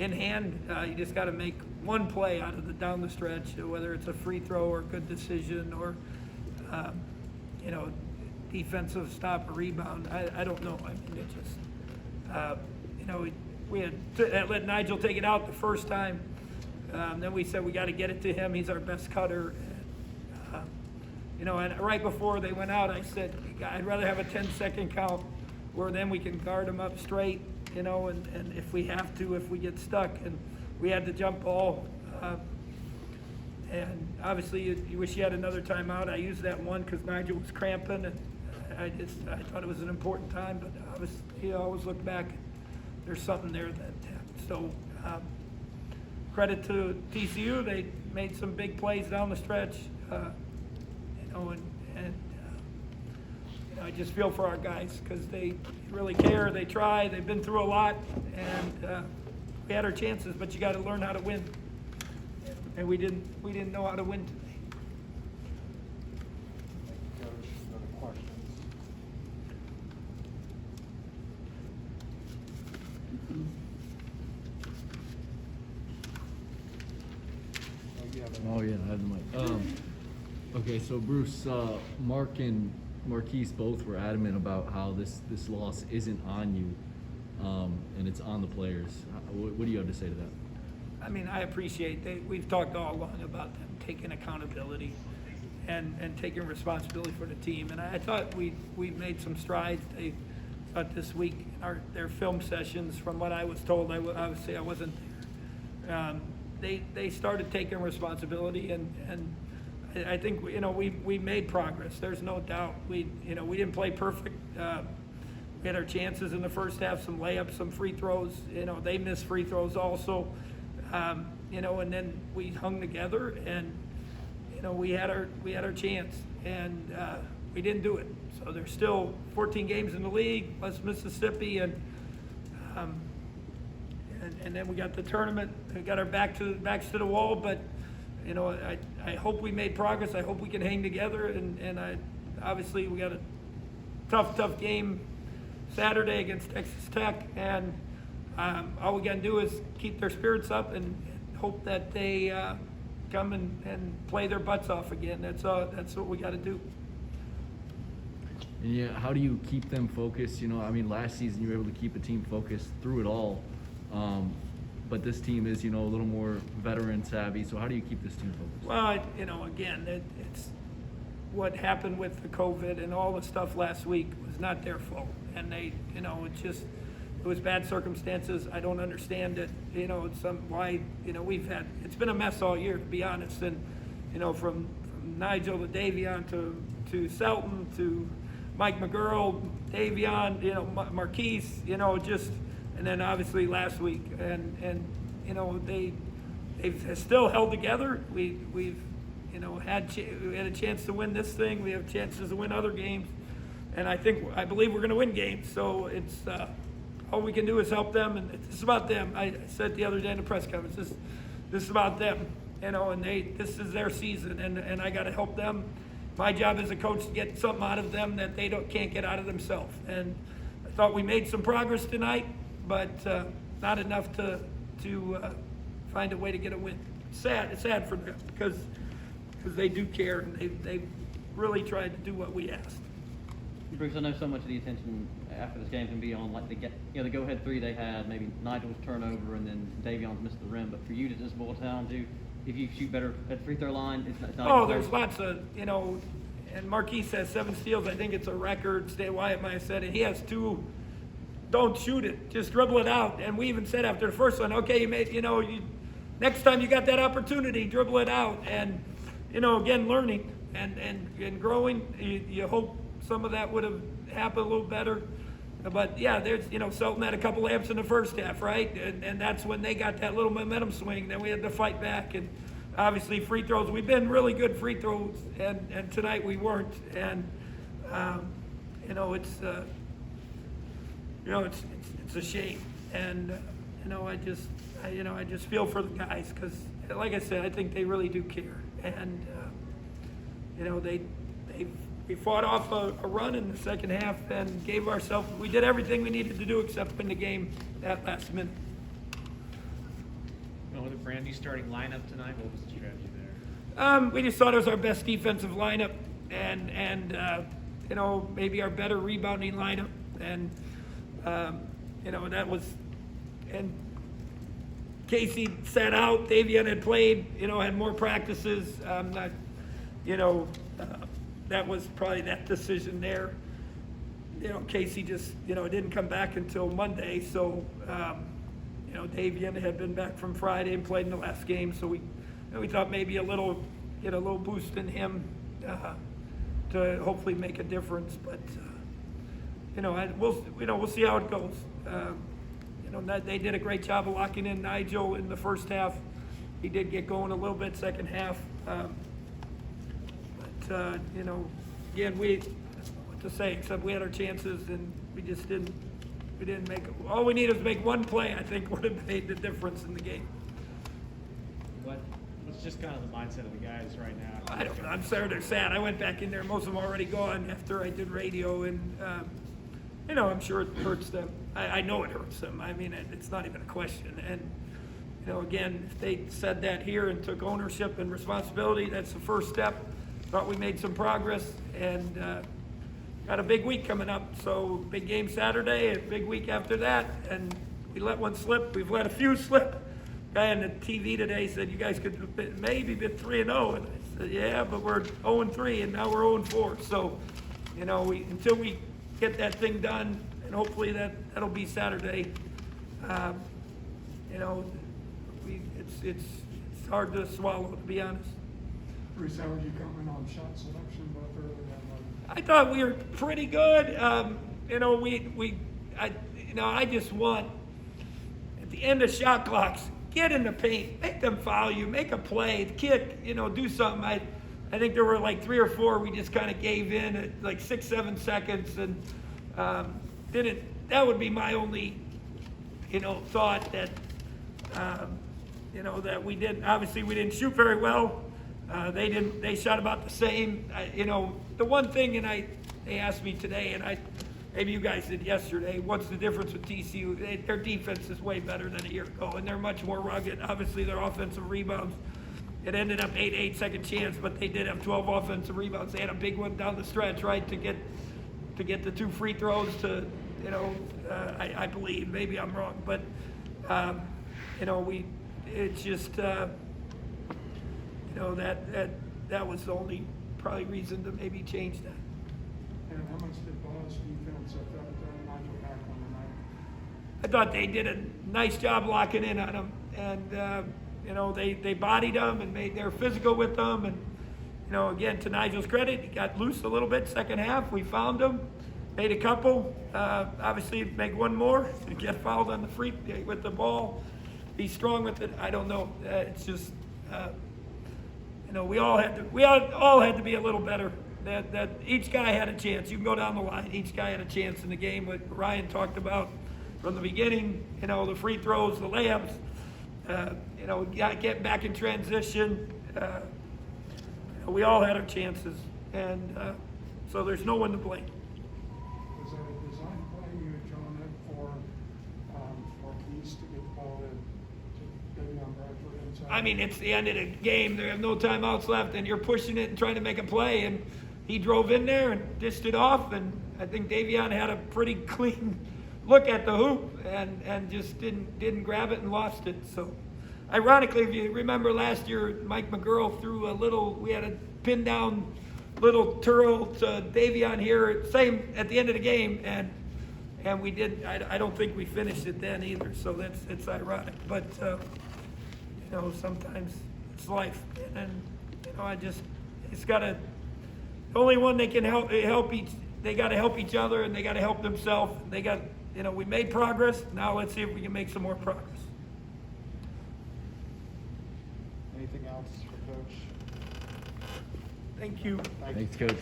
in hand. You just got to make one play out of the down the stretch, whether it's a free throw or a good decision or, defensive stop or rebound. I don't know. I mean, it just, we had let Nigel take it out the first time. Then we said we got to get it to him. He's our best cutter. And right before they went out, I said, I'd rather have a 10-second count where then we can guard them up straight, and if we have to, if we get stuck. And we had the jump ball. And obviously, you wish you had another timeout. I used that one because Nigel was cramping, and I thought it was an important time. But obviously, always look back. There's something there that. So credit to TCU. They made some big plays down the stretch. I just feel for our guys because they really care. They try. They've been through a lot, and we had our chances. But you got to learn how to win, and we didn't know how to win today. Coach, other questions? Oh yeah, I have the mic. Okay, so Bruce, Mark and Marquise both were adamant about how this loss isn't on you, and it's on the players. What do you have to say to that? I mean, I appreciate we've talked all along about them taking accountability and taking responsibility for the team. And I thought we made some strides. They thought this week their film sessions, from what I was told, obviously I wasn't there. They started taking responsibility, and I think we made progress. There's no doubt. We didn't play perfect. We had our chances in the first half, some layups, some free throws. They missed free throws also. And then we hung together, and we had our chance, and we didn't do it. So there's still 14 games in the league, plus Mississippi, and then we got the tournament. We got our backs to the wall, but I hope we made progress. I hope we can hang together, and obviously we got a tough game Saturday against Texas Tech, and all we got to do is keep their spirits up and hope that they come and play their butts off again. That's what we got to do. And yeah, how do you keep them focused? Last season you were able to keep a team focused through it all, but this team is, a little more veteran savvy. So how do you keep this team focused? Well, again, it's what happened with the COVID and all the stuff last week was not their fault, and they, it was bad circumstances. I don't understand it. It's been a mess all year, to be honest. And from Nigel to Davion to Selton to Mike McGurl, Davion, Marquise, and then obviously last week, and they've still held together. We've had a chance to win this thing. We have chances to win other games, and I believe we're going to win games. So it's all we can do is help them, and it's about them. I said the other day in the press conference, this is about them, and this is their season, and I got to help them. My job as a coach to get something out of them that they can't get out of themselves. And I thought we made some progress tonight, but not enough to find a way to get a win. It's sad for them because they do care, and they really tried to do what we asked. Bruce, I know so much of the attention after this game can be on the go-ahead three they had, maybe Nigel's turnover and then Davion's missed the rim. But for you to just boil down to, if you shoot better at the free throw line, it's not. There's lots of and Marquise has 7 steals. I think it's a record. Stan Wyatt might have said it. He has 2. Don't shoot it. Just dribble it out. And we even said after the first one, okay, you made. Next time you got that opportunity, dribble it out. And again, learning and growing. You hope some of that would have happened a little better. But yeah, there's Selton had a couple lamps in the first half, right? And that's when they got that little momentum swing. Then we had to fight back, and obviously free throws. We've been really good free throws, and tonight we weren't. And it's a shame. And I just feel for the guys because, like I said, I think they really do care. And we fought off a run in the second half and we did everything we needed to do except win the game that last minute. brand-new starting lineup tonight? What was the strategy there? We just thought it was our best defensive lineup and you know, maybe our better rebounding lineup. And, you know, that was, and Casey sat out, Davion had played, you know, had more practices. You know, that was probably that decision there. You know, Casey just, you know, didn't come back until Monday, so, you know, Davion had been back from Friday and played in the last game, so we thought maybe a little, get a little boost in him to hopefully make a difference, but, you know, we'll see how it goes. You know, they did a great job of locking in Nigel in the first half. He did get going a little bit second half. But, you know, again, I don't know what to say, except we had our chances and we just didn't make it. All we needed was make one play, I think, would have made the difference in the game. What's just kind of the mindset of the guys right now? I don't know. I'm sorry they're sad. I went back in there. Most of them are already gone after I did radio, and you know, I'm sure it hurts them. I know it hurts them. I mean, it's not even a question. And you know, again, if they said that here and took ownership and responsibility, that's the first step. Thought we made some progress, and got a big week coming up. So big game Saturday, a big week after that, and we let one slip. We've let a few slip. Guy on the TV today said you guys could maybe be 3-0, and I said yeah, but we're 0-3, and now we're 0-4. So, you know, until we get that thing done, and hopefully that'll be Saturday. You know, it's hard to swallow, to be honest. Bruce, how would you comment on shot selection both early and late? I thought we were pretty good. You know, I just want at the end of shot clocks, get in the paint, make them foul you, make a play, kick, you know, do something. I think there were like 3 or 4 we just kind of gave in at like 6-7 seconds, and that would be my only, you know, thought that, you know, that we didn't shoot very well. They shot about the same. You know, the one thing, and they asked me today, and maybe you guys did yesterday, what's the difference with TCU? Their defense is way better than a year ago, and they're much more rugged. Obviously, their offensive rebounds, it ended up 8-8 second chance, but they did have 12 offensive rebounds. They had a big one down the stretch, right, to get the 2 free throws to, you know, I believe, maybe I'm wrong, but, you know, it's just, you know, that was the only probably reason to maybe change that. And how much did Ball's defense affect Nigel back on the night? I thought they did a nice job locking in on them, and you know, they bodied them and made their physical with them, and you know, again, to Nigel's credit, he got loose a little bit second half. We found him, made a couple. Obviously, make one more, get fouled on the free with the ball. Be strong with it. I don't know. It's just, you know, we all had to be a little better. That each guy had a chance. You can go down the line. Each guy had a chance in the game. What Ryan talked about from the beginning, you know, the free throws, the layups, you know, getting back in transition. We all had our chances, and so there's no one to blame. Was that a design play you had drawn up for Keys to get the ball to Davion Bradford inside? I mean, it's the end of the game. They have no timeouts left, and you're pushing it and trying to make a play. And he drove in there and dished it off, and I think Davion had a pretty clean look at the hoop and just didn't grab it and lost it. So, ironically, if you remember last year, Mike McGurl threw we had a pin down little twirl to Davion here, same at the end of the game, and we did. I don't think we finished it then either. So it's ironic, but. You know, sometimes it's life, and you know, it's gotta. The only one they can help they got to help each other, and they got to help themselves. You know, we made progress. Now let's see if we can make some more progress. Anything else for Coach? Thank you. Thanks, Coach.